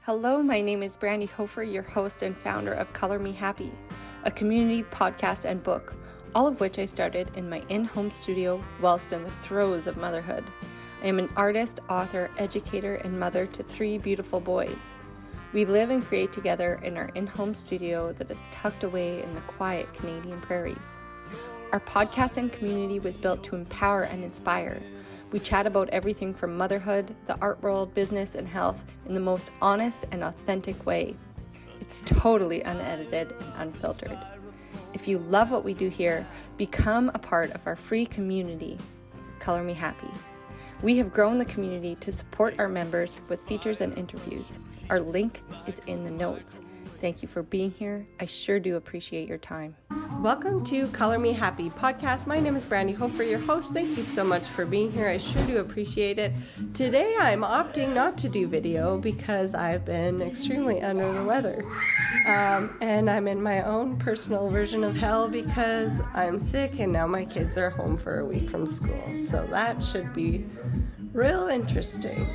Hello, my name is Brandi Hofer, your host and founder of Color Me Happy, a community podcast and book, all of which I started in my in-home studio whilst in the throes of motherhood. I am an artist, author, educator, and mother to 3 beautiful boys. We live and create together in our in-home studio that is tucked away in the quiet Canadian prairies. Our podcast and community was built to empower and inspire. We chat about everything from motherhood, the art world, business, and health in the most honest and authentic way. It's totally unedited and unfiltered. If you love what we do here, become a part of our free community, Color Me Happy. We have grown the community to support our members with features and interviews. Our link is in the notes. Thank you for being here. I sure do appreciate your time. Welcome to Color Me Happy podcast. My name is Brandi Hofer, your host. Thank you so much for being here. I sure do appreciate it. Today I'm opting not to do video because I've been extremely under the weather. And I'm in my own personal version of hell because I'm sick and now my kids are home for a week from school. So that should be real interesting.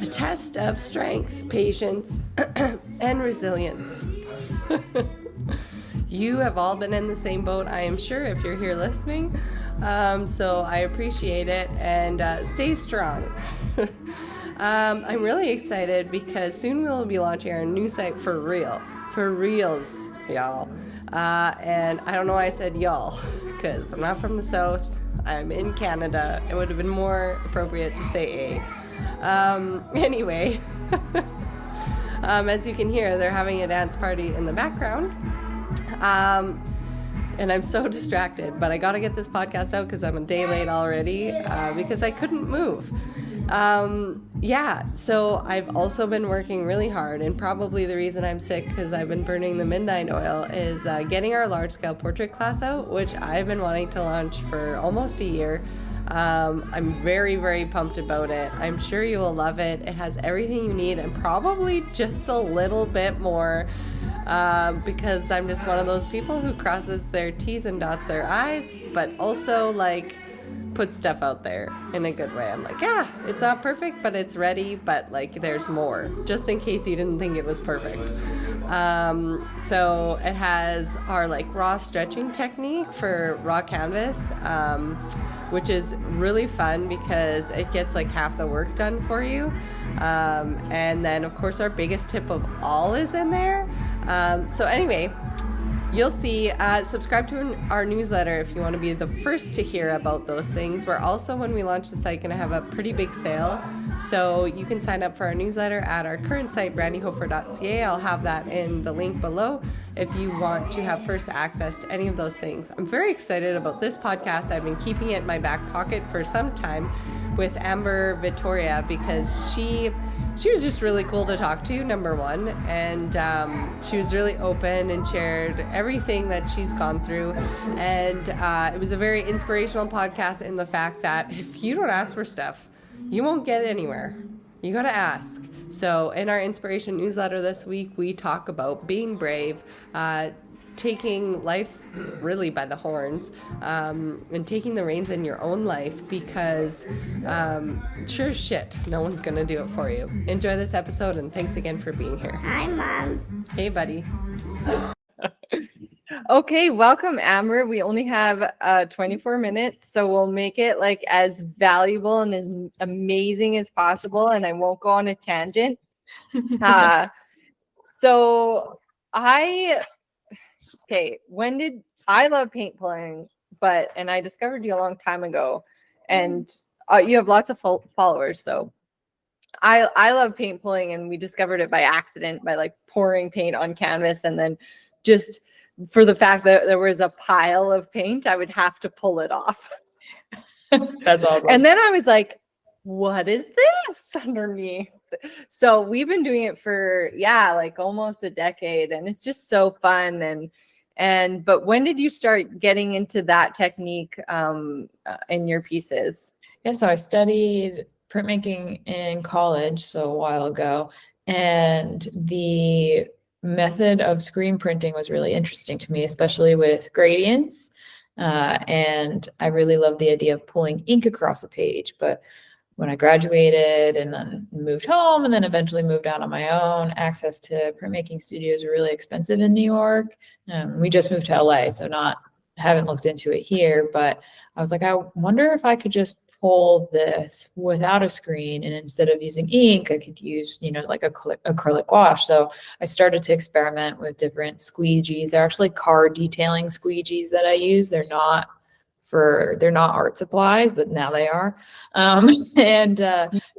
A test of strength, patience, and resilience. You have all been in the same boat, I am sure, if you're here listening. So I appreciate it, and stay strong. I'm really excited because soon we'll be launching our new site for reals, y'all. And I don't know why I said y'all, because I'm not from the South. I'm in Canada. It would have been more appropriate to say anyway, as you can hear, they're having a dance party in the background. And I'm so distracted, but I got to get this podcast out because I'm a day late already because I couldn't move. So I've also been working really hard, and probably the reason I'm sick because I've been burning the midnight oil is getting our large-scale portrait class out, which I've been wanting to launch for almost a year. I'm very, very pumped about it. I'm sure you will love it. It has everything you need and probably just a little bit more because I'm just one of those people who crosses their T's and dots their I's, but also put stuff out there in a good way. I'm like, yeah, it's not perfect, but it's ready, but there's more, just in case you didn't think it was perfect. So it has our raw stretching technique for raw canvas, which is really fun because it gets half the work done for you. And then of course our biggest tip of all is in there. So anyway, you'll see, subscribe to our newsletter if you want to be the first to hear about those things. We're also, when we launch the site, going to have a pretty big sale. So you can sign up for our newsletter at our current site, brandihofer.ca. I'll have that in the link below if you want to have first access to any of those things. I'm very excited about this podcast. I've been keeping it in my back pocket for some time with Amber Vittoria because she was just really cool to talk to, number one, and she was really open and shared everything that she's gone through, and it was a very inspirational podcast in the fact that if you don't ask for stuff, you won't get anywhere. You gotta ask. So in our inspiration newsletter this week, we talk about being brave, taking life really by the horns, and taking the reins in your own life because sure as shit, no one's gonna do it for you. Enjoy this episode, and thanks again for being here. Hi, Mom. Hey, buddy. Okay, welcome, Amber. We only have 24 minutes, so we'll make it as valuable and as amazing as possible, and I won't go on a tangent. I love paint playing, and I discovered you a long time ago, and you have lots of followers, so I love paint pulling, and we discovered it by accident by pouring paint on canvas, and then just for the fact that there was a pile of paint, I would have to pull it off. That's awesome. And then I was like, what is this underneath? So we've been doing it for almost a decade, and it's just so fun. But when did you start getting into that technique in your pieces? Yeah, so I studied printmaking in college, so a while ago, and the method of screen printing was really interesting to me, especially with gradients. And I really love the idea of pulling ink across a page. But when I graduated and then moved home and then eventually moved out on my own. Access to printmaking studios are really expensive in New York. We just moved to LA, so haven't looked into it here, but I was like, I wonder if I could just pull this without a screen, and instead of using ink, I could use, like acrylic wash. So I started to experiment with different squeegees. They're actually car detailing squeegees that I use. They're not art supplies, but now they are. And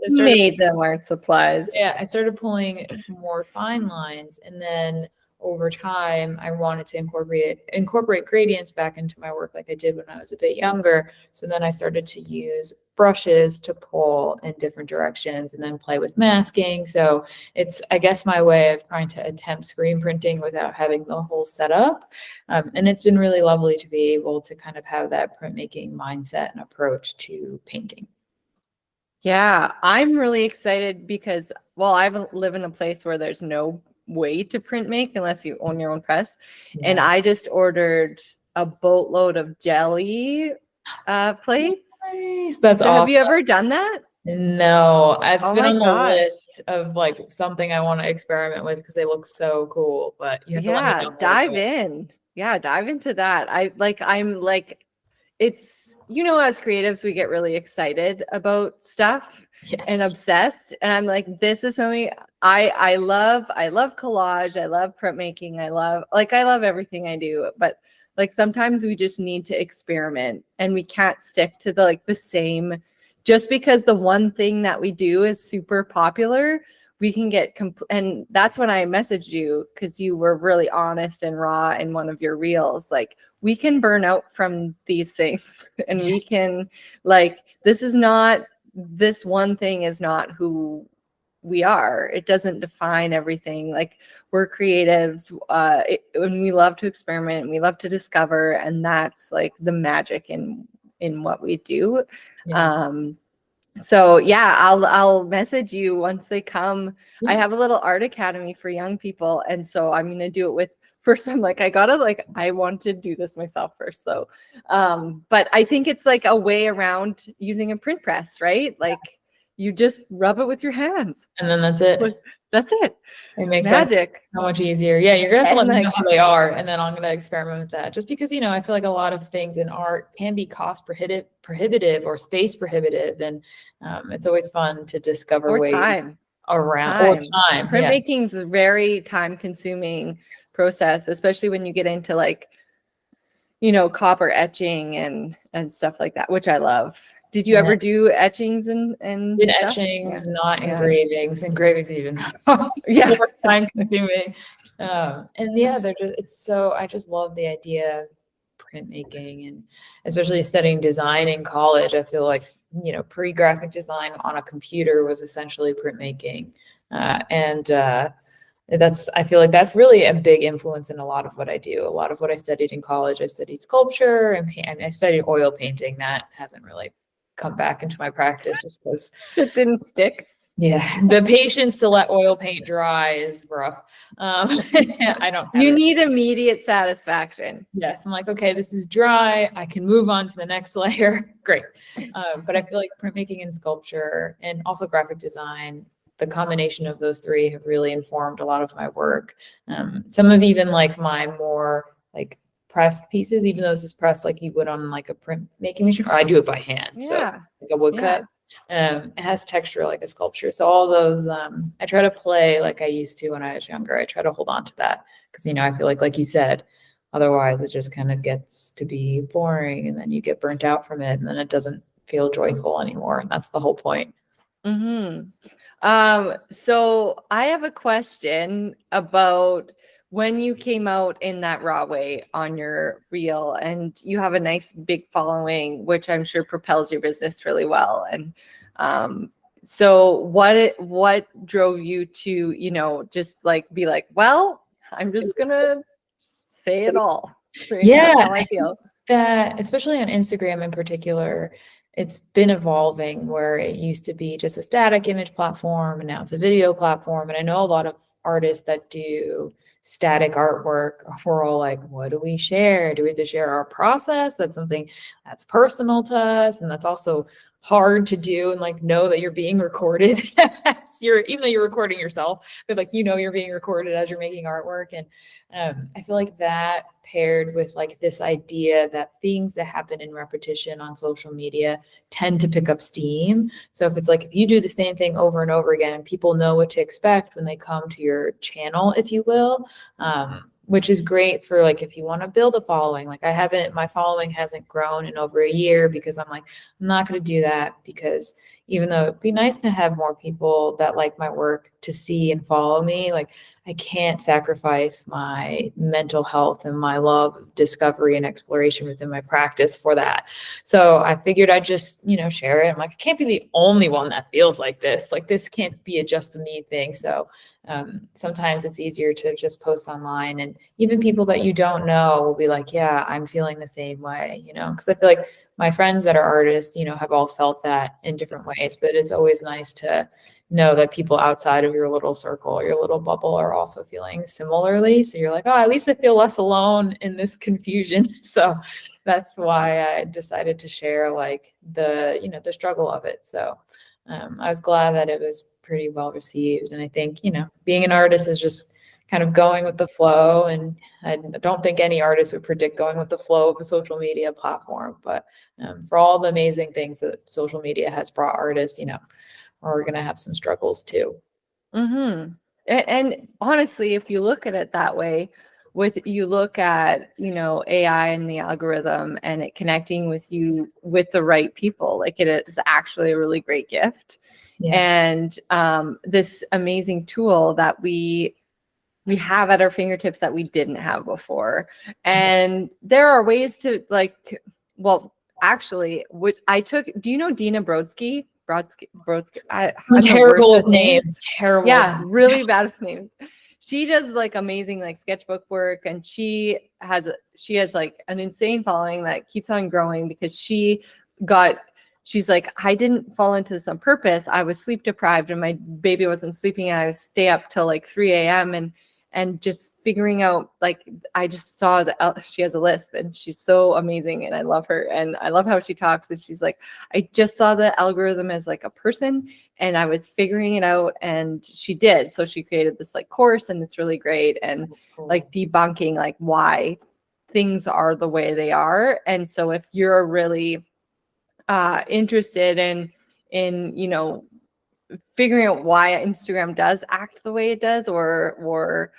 Made them art supplies. Yeah, I started pulling more fine lines, and then over time, I wanted to incorporate gradients back into my work like I did when I was a bit younger. So then I started to use brushes to pull in different directions and then play with masking. So it's, I guess, my way of trying to attempt screen printing without having the whole setup. And it's been really lovely to be able to kind of have that printmaking mindset and approach to painting. Yeah, I'm really excited because, well, I live in a place where there's no way to print make unless you own your own press. Yeah. And I just ordered a boatload of jelly plates. Nice. That's awesome. Have you ever done that? No, it's Oh been my on the gosh. list of like something I want to experiment with because they look so cool, but you have to let me know. Dive in. Yeah, dive into that. It's, as creatives, we get really excited about stuff and obsessed. And I'm like, this is something I love. I love collage. I love printmaking. I love everything I do. But like sometimes we just need to experiment and we can't stick to the same, just because the one thing that we do is super popular. We can get and that's when I messaged you, because you were really honest and raw in one of your reels. Like, we can burn out from these things and we can, this one thing is not who we are. It doesn't define everything. Like, we're creatives, and we love to experiment and we love to discover, and that's like the magic in what we do. Yeah. So yeah, I'll message you once they come. I have a little art academy for young people, and so I'm gonna do it with. First, I'm like, I want to do this myself first, though. But I think it's like a way around using a print press, right? Like, you just rub it with your hands, and then that's it. That's it. It makes magic so much easier. Yeah, you're gonna have to let me know how they are, and then I'm gonna experiment with that. Just because I feel like a lot of things in art can be cost prohibitive or space prohibitive, and it's always fun to discover ways around time. Printmaking is a very time-consuming process, especially when you get into copper etching and stuff like that, which I love. Did you ever do etchings and stuff? Etchings, not engravings. Engravings even more time consuming. And I just love the idea of printmaking, and especially studying design in college. I feel like pre-graphic design on a computer was essentially printmaking, I feel like that's really a big influence in a lot of what I do. A lot of what I studied in college, I studied sculpture and I studied oil painting. That hasn't really come back into my practice just because it didn't stick. Yeah, the patience to let oil paint dry is rough. I don't. You need immediate satisfaction. Yes, I'm like, okay, this is dry. I can move on to the next layer. Great. But I feel like printmaking and sculpture and also graphic design, the combination of those three have really informed a lot of my work. Some of even like my more like pressed pieces, even though this is pressed like you would on like a printmaking machine, or I do it by hand. So like a woodcut. It has texture like a sculpture. So all those, I try to play like I used to when I was younger. I try to hold on to that because, I feel like you said, otherwise it just kind of gets to be boring and then you get burnt out from it and then it doesn't feel joyful anymore. And that's the whole point. So I have a question about when you came out in that raw way on your reel, and you have a nice big following, which I'm sure propels your business really well. And so what drove you to, just like be like, well, I'm just gonna say it all. Yeah, how I feel. That especially on Instagram in particular, it's been evolving where it used to be just a static image platform and now it's a video platform. And I know a lot of artists that do static artwork. We're all like, what do we share? Do we have to share our process? That's something that's personal to us. And that's also hard to do and like know that you're being recorded. Even though you're recording yourself, but like you're being recorded as you're making artwork. And I feel like that paired with like this idea that things that happen in repetition on social media tend to pick up steam. So if you do the same thing over and over again, people know what to expect when they come to your channel, if you will. Which is great for like if you want to build a following. Like my following hasn't grown in over a year because I'm not going to do that, because even though it'd be nice to have more people that like my work to see and follow me, like I can't sacrifice my mental health and my love of discovery and exploration within my practice for that. So I figured I'd just, share it. I'm like, I can't be the only one that feels like this. Like this can't be a just a me thing. So sometimes it's easier to just post online, and even people that you don't know will be like, yeah, I'm feeling the same way, because I feel like my friends that are artists, have all felt that in different ways, but it's always nice to know that people outside of your little circle, your little bubble are also feeling similarly. So you're like, oh, at least I feel less alone in this confusion. So that's why I decided to share like the struggle of it. So I was glad that it was pretty well received. And I think, being an artist is just kind of going with the flow. And I don't think any artist would predict going with the flow of a social media platform. But for all the amazing things that social media has brought artists, we're going to have some struggles too. Mm-hmm. And honestly, if you look at it that way, you look at, AI and the algorithm and it connecting with you with the right people, like it is actually a really great gift. Yeah. And this amazing tool that we have at our fingertips that we didn't have before. And there are ways to actually, which I took, do you know Dina Brodsky? I'm terrible with names. Terrible. Yeah, really bad with names. She does like amazing like sketchbook work, and she has like an insane following that keeps on growing because she's like, I didn't fall into this on purpose. I was sleep deprived and my baby wasn't sleeping, and I would stay up till like 3 a.m. and just figuring out, like, I just saw that she has a lisp and she's so amazing and I love her and I love how she talks. And she's like, I just saw the algorithm as like a person and I was figuring it out, and she did. So she created this like course, and it's really great, and cool. Like debunking like why things are the way they are. And so if you're really interested in figuring out why Instagram does act the way it does, or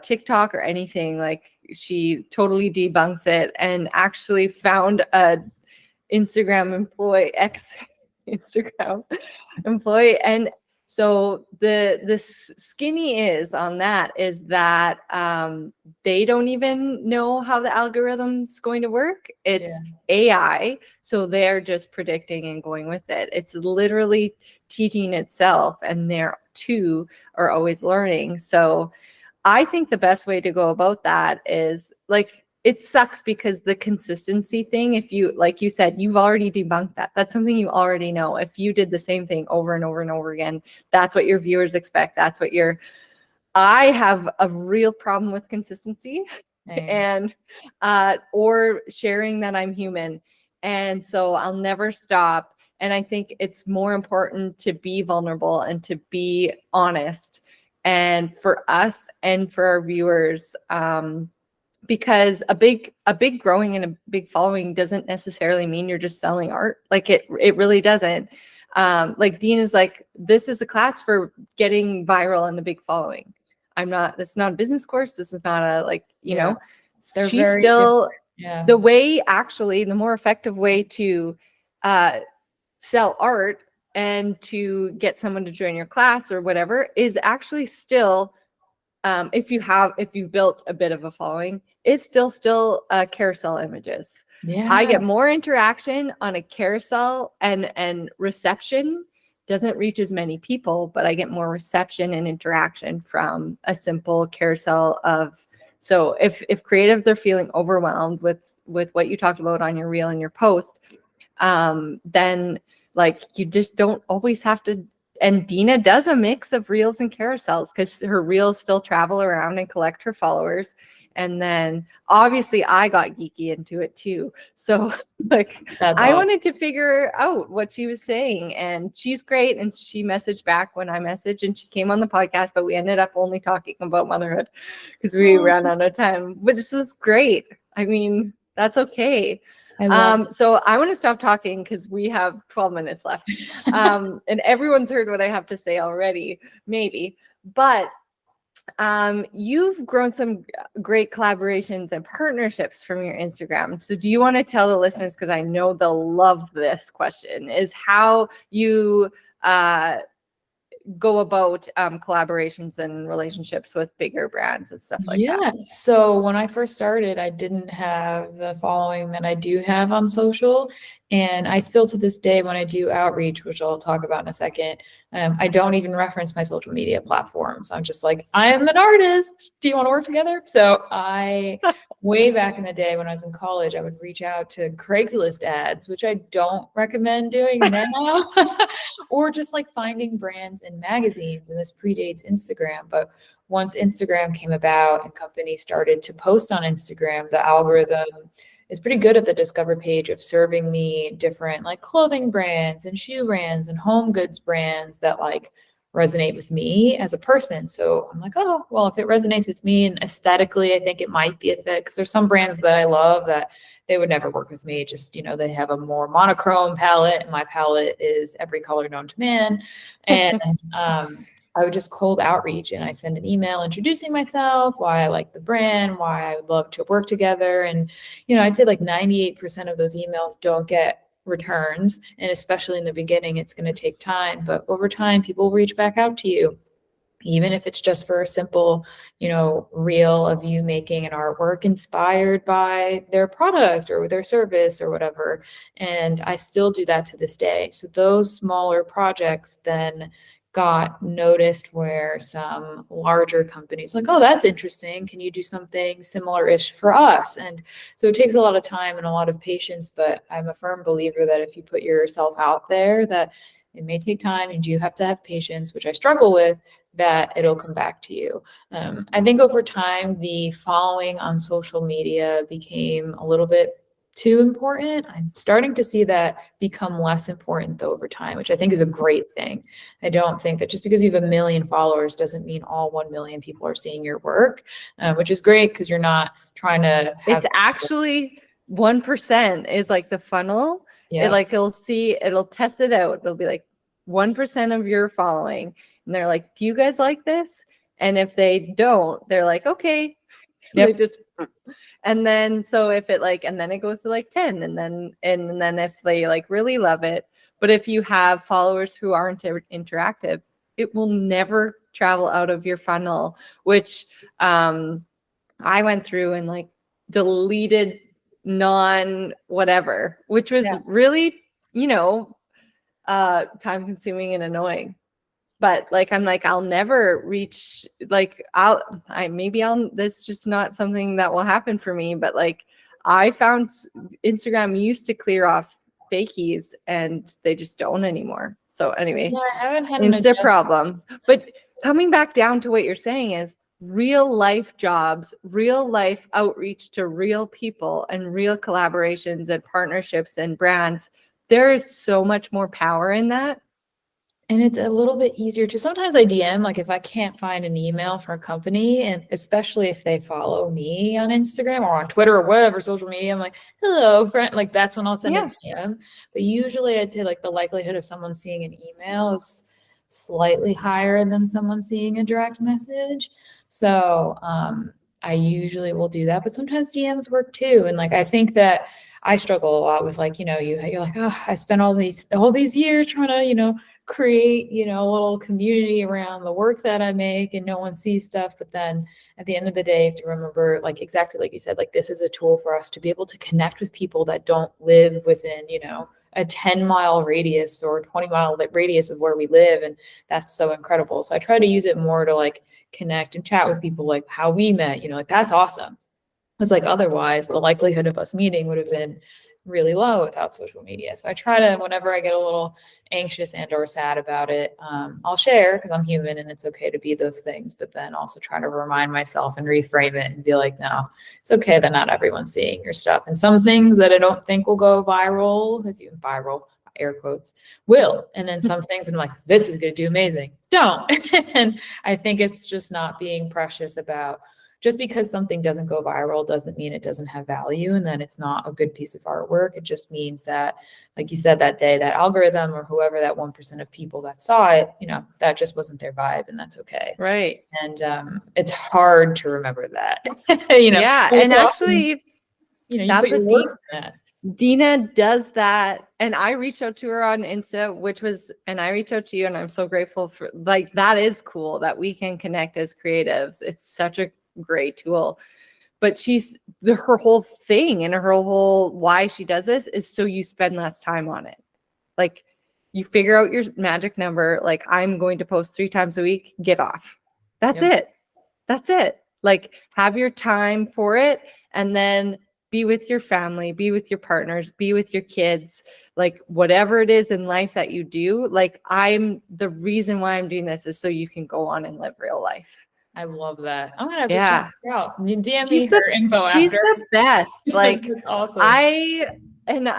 TikTok or anything, like she totally debunks it and actually found a Instagram employee. And so the skinny is on that is that they don't even know how the algorithm's going to work. It's AI. So they're just predicting and going with it. It's literally teaching itself, and they're too are always learning. So I think the best way to go about that is like, it sucks because the consistency thing, if you, like you said, you've already debunked that. That's something you already know. If you did the same thing over and over and over again, that's what your viewers expect. I have a real problem with consistency and or sharing that I'm human. And so I'll never stop. And I think it's more important to be vulnerable and to be honest, and for us and for our viewers, because a big growing and a big following doesn't necessarily mean you're just selling art. Like it really doesn't. Like Dean is like, this is a class for getting viral and a big following. This is not a business course. This is not a, like, she's still the way, actually, the more effective way to sell art and to get someone to join your class or whatever is actually still, if you've built a bit of a following, is still carousel images. I get more interaction on a carousel, and reception doesn't reach as many people, but I get more reception and interaction from a simple carousel of. So if creatives are feeling overwhelmed with what you talked about on your reel and your post, then like you just don't always have to. And Dina does a mix of reels and carousels because her reels still travel around and collect her followers. And then obviously I got geeky into it too. So like That's I awesome. wanted to figure out what she was saying, and she's great. And she messaged back when I messaged, and she came on the podcast, but we ended up only talking about motherhood because we ran out of time, but this was great. I mean, that's okay. So I want to stop talking because we have 12 minutes left. And everyone's heard what I have to say already, maybe. But you've grown some great collaborations and partnerships from your Instagram. So do you want to tell the listeners, because I know they'll love this question, is how you go about collaborations and relationships with bigger brands and stuff like that? So when I first started, I didn't have the following that I do have on social. And I still, to this day, when I do outreach, which I'll talk about in a second, I don't even reference my social media platforms. I'm just like, I am an artist. Do you want to work together? So way back in the day when I was in college, I would reach out to Craigslist ads, which I don't recommend doing now, or just like finding brands in magazines. And this predates Instagram. But once Instagram came about and companies started to post on Instagram, the algorithm is pretty good at the discover page of serving me different like clothing brands and shoe brands and home goods brands that like resonate with me as a person. So I'm like, oh, well, if it resonates with me and aesthetically, I think it might be a fit, because there's some brands that I love that they would never work with me. Just, they have a more monochrome palette, and my palette is every color known to man. And I would just cold outreach, and I send an email introducing myself, why I like the brand, why I would love to work together. And, I'd say like 98% of those emails don't get returns. And especially in the beginning, it's going to take time. But over time, people will reach back out to you, even if it's just for a simple, reel of you making an artwork inspired by their product or their service or whatever. And I still do that to this day. So those smaller projects then got noticed where some larger companies like, oh, that's interesting. Can you do something similar-ish for us? And so it takes a lot of time and a lot of patience, but I'm a firm believer that if you put yourself out there, that it may take time and you have to have patience, which I struggle with, that it'll come back to you. I think over time, the following on social media became a little bit too important. I'm starting to see that become less important though over time, which I think is a great thing. I don't think that just because you have 1 million followers doesn't mean all 1 million people are seeing your work, which is great because you're not trying to have. It's actually 1% is like the funnel. Yeah. It'll test it out. It'll be like 1% of your following. And they're like, do you guys like this? And if they don't, they're like, okay. Yep. And then and then it goes to like 10, and then if they like really love it. But if you have followers who aren't interactive, it will never travel out of your funnel, which I went through and like deleted whatever, which was really, time consuming and annoying. But like, I'm like, I'll never reach, like, that's just not something that will happen for me. But like, I found Instagram used to clear off fakies and they just don't anymore. So anyway, I haven't had Insta problems. But coming back down to what you're saying is real life jobs, real life outreach to real people, and real collaborations and partnerships and brands. There is so much more power in that. And it's a little bit easier to sometimes I DM, like if I can't find an email for a company, and especially if they follow me on Instagram or on Twitter or whatever social media, I'm like, hello, friend. Like that's when I'll send a DM. But usually I'd say like the likelihood of someone seeing an email is slightly higher than someone seeing a direct message. So I usually will do that, but sometimes DMs work too. And like I think that I struggle a lot with like, you're like, oh, I spent all these years trying to, create, a little community around the work that I make, and no one sees stuff. But then at the end of the day, you have to remember, like exactly like you said, like this is a tool for us to be able to connect with people that don't live within, a 10-mile radius or 20-mile radius of where we live. And that's so incredible. So I try to use it more to like connect and chat with people, like how we met, like that's awesome. It's like otherwise the likelihood of us meeting would have been really low without social media. So I try to, whenever I get a little anxious and or sad about it, I'll share because I'm human and it's okay to be those things, but then also try to remind myself and reframe it and be like, no, it's okay that not everyone's seeing your stuff. And some things that I don't think will go viral, if you viral, air quotes, will. And then some things I'm like, this is going to do amazing. Don't. And I think it's just not being precious about, just because something doesn't go viral doesn't mean it doesn't have value and that it's not a good piece of artwork. It just means that, like you said that day, that algorithm or whoever, that 1% of people that saw it, that just wasn't their vibe, and that's okay. Right. And it's hard to remember that. Yeah. And actually, often, you that's put your what work in that. Dina does that. And I reached out to her on Insta, and I reached out to you, and I'm so grateful for, like, that is cool that we can connect as creatives. It's such a great tool. But her whole thing and her whole why she does this is so you spend less time on it. Like, you figure out your magic number. Like, I'm going to post 3 times a week, get off. That's it. That's it. Like, have your time for it, and then be with your family, be with your partners, be with your kids, like whatever it is in life that you do. Like, the reason why I'm doing this is so you can go on and live real life. I love that. I'm gonna have to check her out. DM me She's her info after. She's the best. Like, that's awesome. I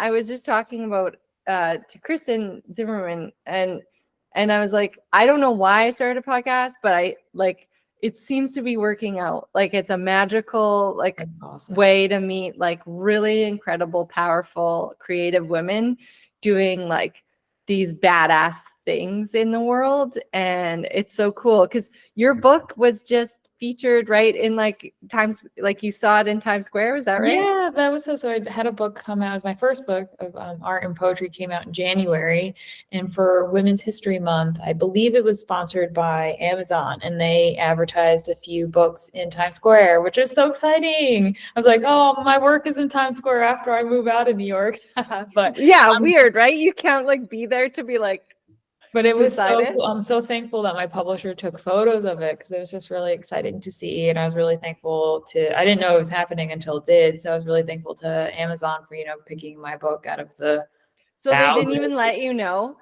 was just talking about to Kristen Zimmerman, and I was like, I don't know why I started a podcast, but it seems to be working out. Like, it's a magical awesome way to meet like really incredible, powerful, creative women doing like these badass things in the world. And it's so cool because your book was just featured right in like Times, like you saw it in Times Square. Was that right? Yeah, that was so I had a book come out. It was my first book of art and poetry, came out in January. And for Women's History Month, I believe it was sponsored by Amazon, and they advertised a few books in Times Square, which is so exciting. I was like, oh, my work is in Times Square after I move out of New York. But yeah, weird, right? You can't like be there to be like, but it was so cool. I'm so thankful that my publisher took photos of it because it was just really exciting to see. And I was really thankful I didn't know it was happening until it did. So I was really thankful to Amazon for, picking my book out of the So thousands. They didn't even let you know?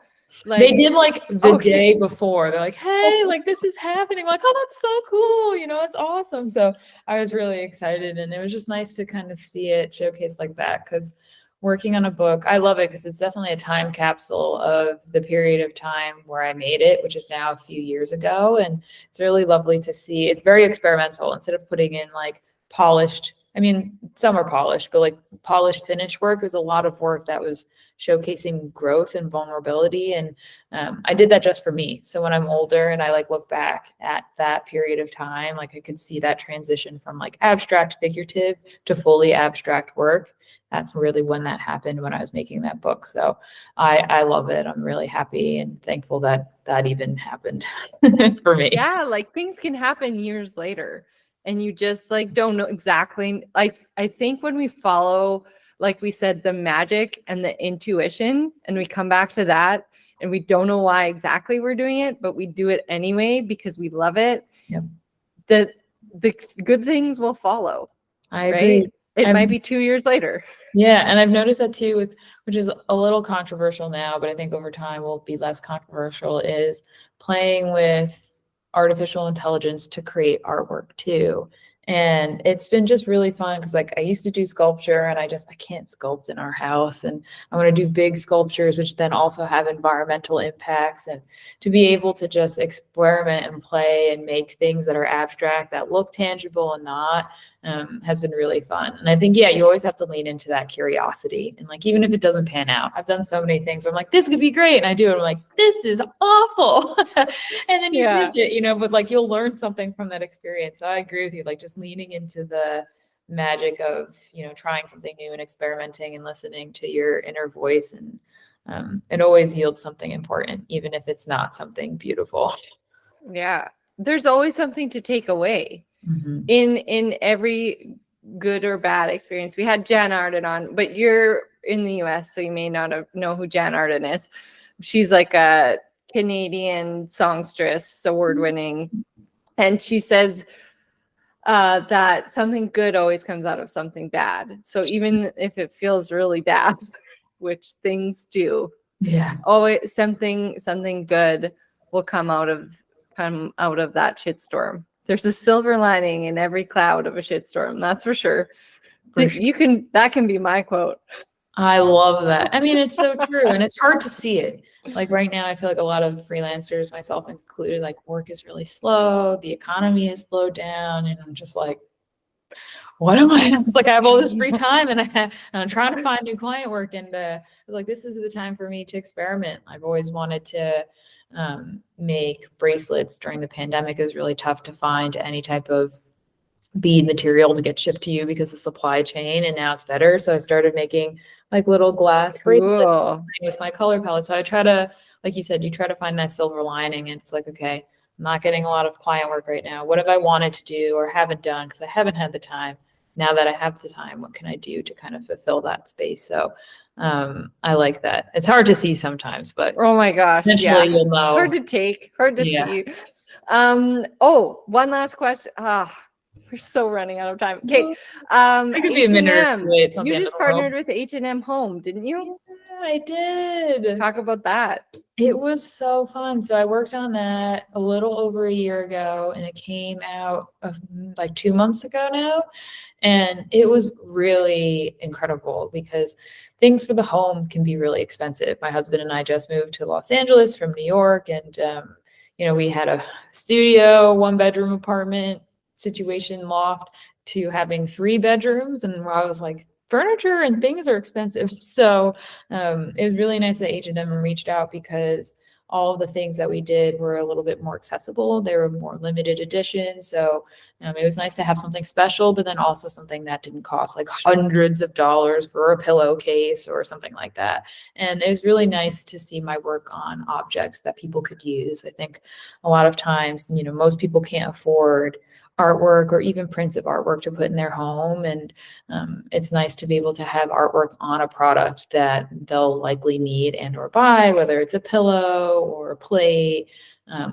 Like, they did like the day before. They're like, hey, like this is happening. I'm like, oh, that's so cool. It's awesome. So I was really excited. And it was just nice to kind of see it showcased like that because working on a book, I love it because it's definitely a time capsule of the period of time where I made it, which is now a few years ago. And it's really lovely to see. It's very experimental. Instead of putting in like polished, I mean, some are polished, but like polished finished work was a lot of work that was showcasing growth and vulnerability. And I did that just for me. So when I'm older and I like look back at that period of time, like I could see that transition from like abstract figurative to fully abstract work. That's really when that happened, when I was making that book. So I love it. I'm really happy and thankful that that even happened for me. Yeah, like things can happen years later and you just like don't know exactly. I think when we follow, like we said, the magic and the intuition, and we come back to that and we don't know why exactly we're doing it, but we do it anyway because we love it. Yep. The good things will follow. I agree. Right? It might be 2 years later. Yeah. And I've noticed that too, which is a little controversial now, but I think over time will be less controversial, is playing with artificial intelligence to create artwork too. And it's been just really fun because like I used to do sculpture and I can't sculpt in our house, and I want to do big sculptures, which then also have environmental impacts, and to be able to just experiment and play and make things that are abstract that look tangible and not has been really fun. And I think, yeah, you always have to lean into that curiosity. And like, even if it doesn't pan out, I've done so many things where I'm like, this could be great. And I do it. I'm like, this is awful. And then you do it, but like, you'll learn something from that experience. So I agree with you. Like just leaning into the magic of, trying something new and experimenting and listening to your inner voice. And it always yields something important, even if it's not something beautiful. Yeah. There's always something to take away. Mm-hmm. In every good or bad experience. We had Jan Arden on, but you're in the US, so you may not know who Jan Arden is. She's like a Canadian songstress, award-winning. And she says, that something good always comes out of something bad. So even if it feels really bad, which things do, always something good will come out of that shitstorm. There's a silver lining in every cloud of a shitstorm, that's for sure. That can be my quote. I love that. I mean, it's so true, and it's hard to see it. Like right now, I feel like a lot of freelancers, myself included, like work is really slow, the economy has slowed down, and I'm just like, what am I? It's like I have all this free time, and I'm trying to find new client work, and I was like, this is the time for me to experiment. I've always wanted to make bracelets. During the pandemic, it was really tough to find any type of bead material to get shipped to you because of supply chain, and now it's better. So I started making like little glass bracelets with my color palette. So I try to, like you said, you try to find that silver lining, and it's like, okay, I'm not getting a lot of client work right now. What have I wanted to do or haven't done because I haven't had the time? Now that I have the time, what can I do to kind of fulfill that space? So I like that. It's hard to see sometimes, but oh my gosh, eventually you'll know. It's hard to see. Oh, one last question. We're so running out of time. Okay. It could be a minute or two. You just partnered with H&M Home, didn't you? Yeah, I did. Talk about that. It was so fun. So I worked on that a little over a year ago, and it came out like 2 months ago now. And it was really incredible because things for the home can be really expensive. My husband and I just moved to Los Angeles from New York, and we had a studio, 1-bedroom apartment situation, loft, to having 3 bedrooms, and I was like, furniture and things are expensive. So it was really nice that H&M reached out because all of the things that we did were a little bit more accessible. They were more limited edition. So it was nice to have something special, but then also something that didn't cost like hundreds of dollars for a pillowcase or something like that. And it was really nice to see my work on objects that people could use. I think a lot of times, most people can't afford artwork or even prints of artwork to put in their home. And it's nice to be able to have artwork on a product that they'll likely need and or buy, whether it's a pillow or a plate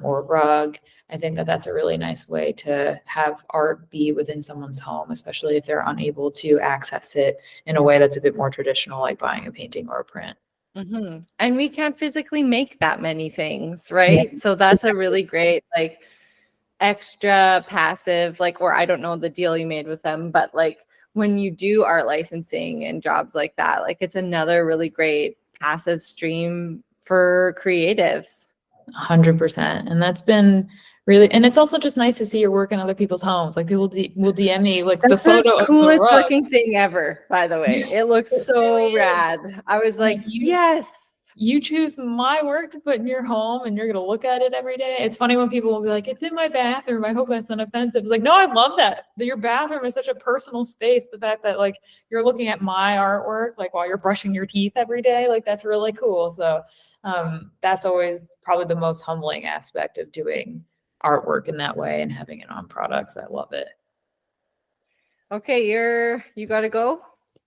or a rug. I think that that's a really nice way to have art be within someone's home, especially if they're unable to access it in a way that's a bit more traditional, like buying a painting or a print. Mm-hmm. And we can't physically make that many things, right? Yeah. So that's a really great, like, extra passive, like, or I don't know the deal you made with them, but like when you do art licensing and jobs like that, like it's another really great passive stream for creatives. 100%. And that's been really, and it's also just nice to see your work in other people's homes. Like people will DM me like that's the photo the coolest of the looking thing ever, by the way. It looks so rad. I was like, yes. You choose my work to put in your home and you're going to look at it every day. It's funny when people will be like, it's in my bathroom. I hope that's not offensive. It's like, no, I love that. Your bathroom is such a personal space. The fact that like you're looking at my artwork, like while you're brushing your teeth every day, like that's really cool. So that's always probably the most humbling aspect of doing artwork in that way and having it on products. I love it. Okay. You got to go.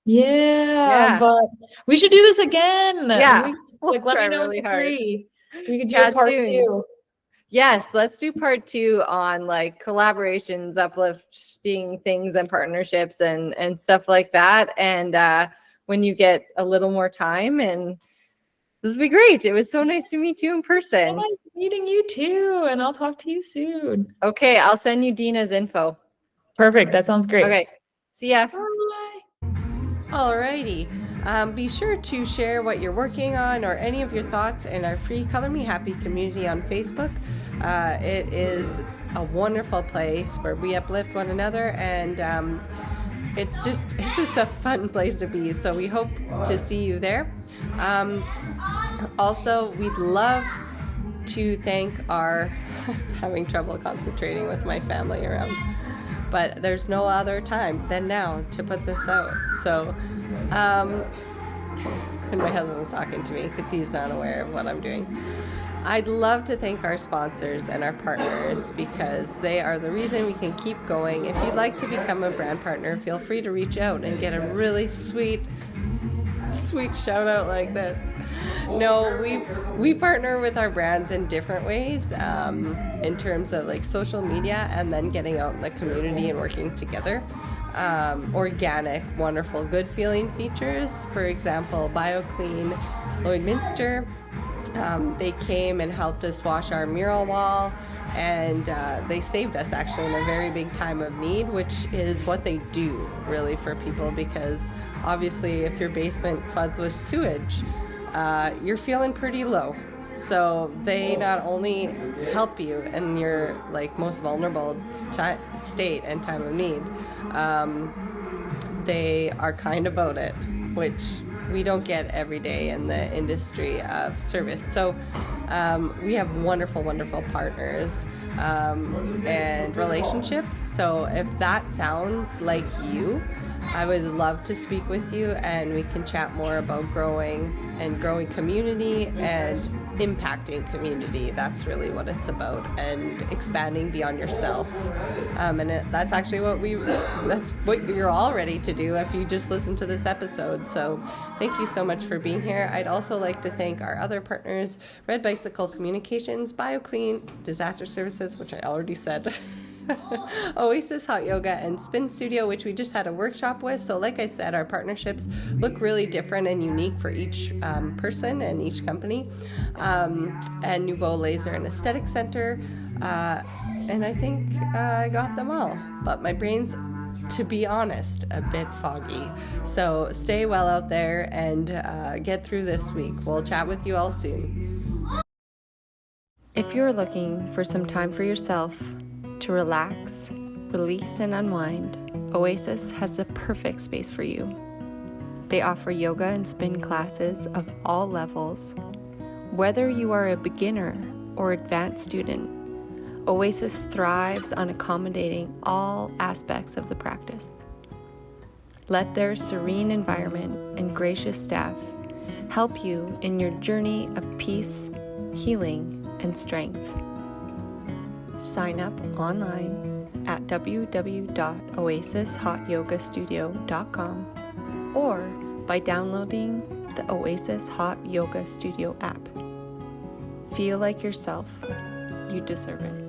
Yeah, but we should do this again. Yeah. Like, let me know really hard. We could do part soon. 2. Yes, let's do part 2 on like collaborations, uplifting things and partnerships and stuff like that. And when you get a little more time, and this will be great. It was so nice to meet you in person. So nice meeting you too. And I'll talk to you soon. Okay, I'll send you Dina's info. Perfect. That sounds great. Okay. See ya. Bye. Alrighty. Be sure to share what you're working on or any of your thoughts in our free Color Me Happy community on Facebook. It is a wonderful place where we uplift one another, and it's just a fun place to be. So we hope to see you there. Also, we'd love to thank our having trouble concentrating with my family around. But there's no other time than now to put this out. So, and my husband's talking to me because he's not aware of what I'm doing. I'd love to thank our sponsors and our partners because they are the reason we can keep going. If you'd like to become a brand partner, feel free to reach out and get a really sweet shout out like this. No, we partner with our brands in different ways, in terms of like social media and then getting out in the community and working together. Organic, wonderful, good feeling features. For example, BioClean Lloydminster. They came and helped us wash our mural wall, and they saved us actually in a very big time of need, which is what they do really for people, because obviously if your basement floods with sewage, you're feeling pretty low. So they not only help you in your like most vulnerable state and time of need, they are kind about it, which we don't get every day in the industry of service. So we have wonderful, wonderful partners and relationships. So if that sounds like you, I would love to speak with you, and we can chat more about growing community and impacting community. That's really what it's about, and expanding beyond yourself. That's actually that's what you're all ready to do if you just listen to this episode. So thank you so much for being here. I'd also like to thank our other partners, Red Bicycle Communications, BioClean, Disaster Services, which I already said, Oasis Hot Yoga, and Spin Studio, which we just had a workshop with. So like I said, our partnerships look really different and unique for each person and each company. And Nouveau Laser and Aesthetic Center. And I think I got them all. But my brain's, to be honest, a bit foggy. So stay well out there and get through this week. We'll chat with you all soon. If you're looking for some time for yourself to relax, release, and unwind, Oasis has the perfect space for you. They offer yoga and spin classes of all levels. Whether you are a beginner or advanced student, Oasis thrives on accommodating all aspects of the practice. Let their serene environment and gracious staff help you in your journey of peace, healing, and strength. Sign up online at www.oasishotyogastudio.com or by downloading the Oasis Hot Yoga Studio app. Feel like yourself. You deserve it.